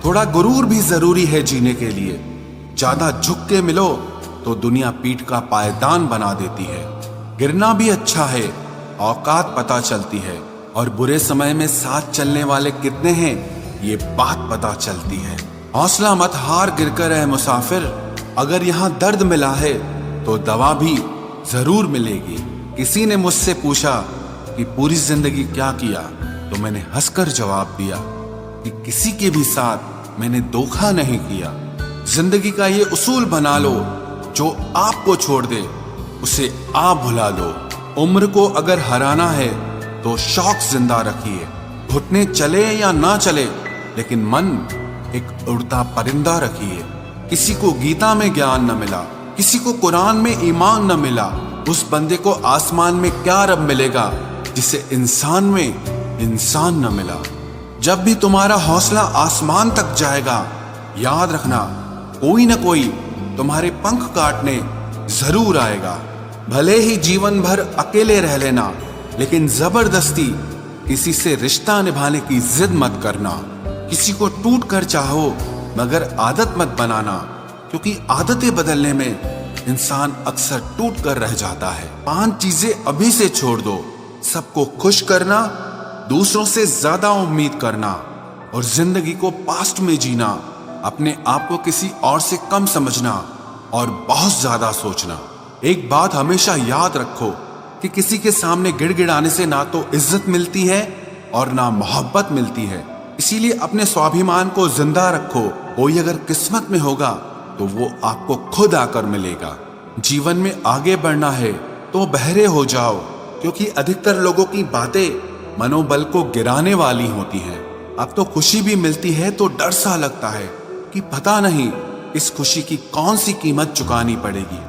थोड़ा गुरूर भी जरूरी है जीने के लिए। ज्यादा झुक के मिलो तो दुनिया पीठ का पायदान बना देती है। गिरना भी अच्छा है, औकात पता चलती है, और बुरे समय में साथ चलने वाले कितने हैं ये बात पता चलती है। हौसला मत हार गिरकर है मुसाफिर, अगर यहाँ दर्द मिला है तो दवा भी जरूर मिलेगी। किसी ने मुझसे पूछा कि पूरी जिंदगी क्या किया, तो मैंने हंसकर जवाब दिया कि किसी के भी साथ मैंने धोखा नहीं किया। जिंदगी का ये उसूल बना लो, जो आपको छोड़ दे उसे आप भुला लो। उम्र को अगर हराना है तो शौक जिंदा रखिए। घुटने चले या ना चले, लेकिन मन एक उड़ता परिंदा रखिए। किसी को गीता में ज्ञान न मिला, किसी को कुरान में ईमान न मिला, उस बंदे को आसमान में क्या रब मिलेगा जिसे इंसान में इंसान न मिला। जब भी तुम्हारा हौसला आसमान तक जाएगा, याद रखना कोई न कोई तुम्हारे पंख काटने जरूर आएगा। भले ही जीवन भर अकेले रह लेना, लेकिन जबरदस्ती किसी से रिश्ता निभाने की जिद मत करना। किसी को टूट कर चाहो, मगर आदत मत बनाना, क्योंकि आदतें बदलने में इंसान अक्सर टूट कर रह जाता है। 5 चीजें अभी से छोड़ दो। सबको खुश करना, दूसरों से ज्यादा उम्मीद करना, और जिंदगी को पास्ट में जीना। अपने आप को किसी और से कम समझना और बहुत ज्यादा सोचना। एक बात हमेशा याद रखो कि किसी के सामने गिड़गिड़ाने से ना तो इज्जत मिलती है और ना मोहब्बत मिलती है। इसीलिए अपने स्वाभिमान को जिंदा रखो। कोई अगर किस्मत में होगा तो वो आपको खुद आकर मिलेगा। जीवन में आगे बढ़ना है तो बहरे हो जाओ, क्योंकि अधिकतर लोगों की बातें मनोबल को गिराने वाली होती हैं। अब तो खुशी भी मिलती है तो डर सा लगता है कि पता नहीं इस खुशी की कौन सी कीमत चुकानी पड़ेगी।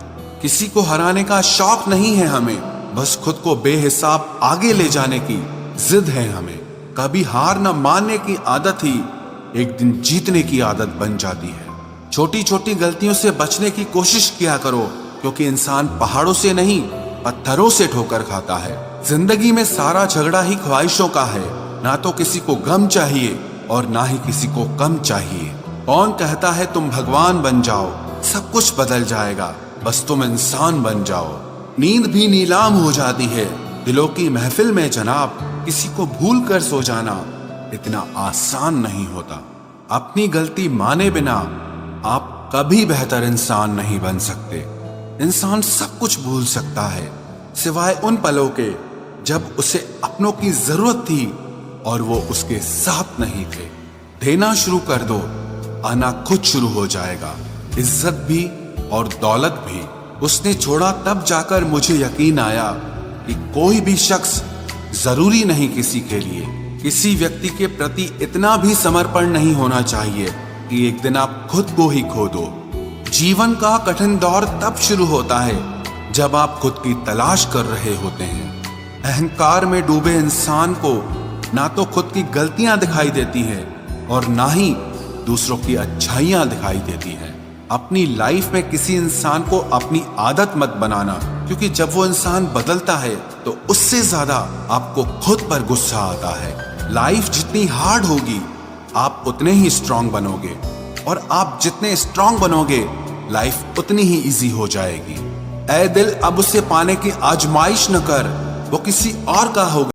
किसी को हराने का शौक नहीं है हमें, बस खुद को बेहिसाब आगे ले जाने की जिद है हमें। कभी हार न मानने की आदत ही एक दिन जीतने की आदत बन जाती है। छोटी छोटी गलतियों से बचने की कोशिश किया करो, क्योंकि इंसान पहाड़ों से नहीं पत्थरों से ठोकर खाता है। जिंदगी में सारा झगड़ा ही ख्वाहिशों का है। ना तो किसी को गम चाहिए और ना ही किसी को कम चाहिए। कौन कहता है तुम भगवान बन जाओ, सब कुछ बदल जाएगा, बस तुम इंसान बन जाओ। नींद भी नीलाम हो जाती है दिलों की महफिल में जनाब। किसी को भूल कर सो जाना इतना आसान नहीं होता। अपनी गलती माने बिना आप कभी बेहतर इंसान नहीं बन सकते। इंसान सब कुछ भूल सकता है, सिवाय उन पलों के जब उसे अपनों की जरूरत थी और वो उसके साथ नहीं थे। देना शुरू कर दो, आना खुद शुरू हो जाएगा। इज्जत भी और दौलत भी उसने छोड़ा, तब जाकर मुझे यकीन आया कि कोई भी शख्स जरूरी नहीं किसी के लिए। किसी व्यक्ति के प्रति इतना भी समर्पण नहीं होना चाहिए कि एक दिन आप खुद को ही खो दो। जीवन का कठिन दौर तब शुरू होता है जब आप खुद की तलाश कर रहे होते हैं। अहंकार में डूबे इंसान को ना तो खुद की गलतियां दिखाई देती हैं और ना ही दूसरों की अच्छाइयां दिखाई देती हैं। अपनी लाइफ में किसी इंसान को अपनी आदत मत बनाना, क्योंकि जब वो इंसान बदलता है तो उससे ज्यादा आपको खुद पर गुस्सा आता है। लाइफ जितनी हार्ड होगी आप उतने ही स्ट्रांग बनोगे, और आप जितने स्ट्रांग बनोगे लाइफ उतनी ही इजी हो जाएगी। ऐ दिल अब उसे पाने की आजमाइश न कर, वो किसी और का होगा।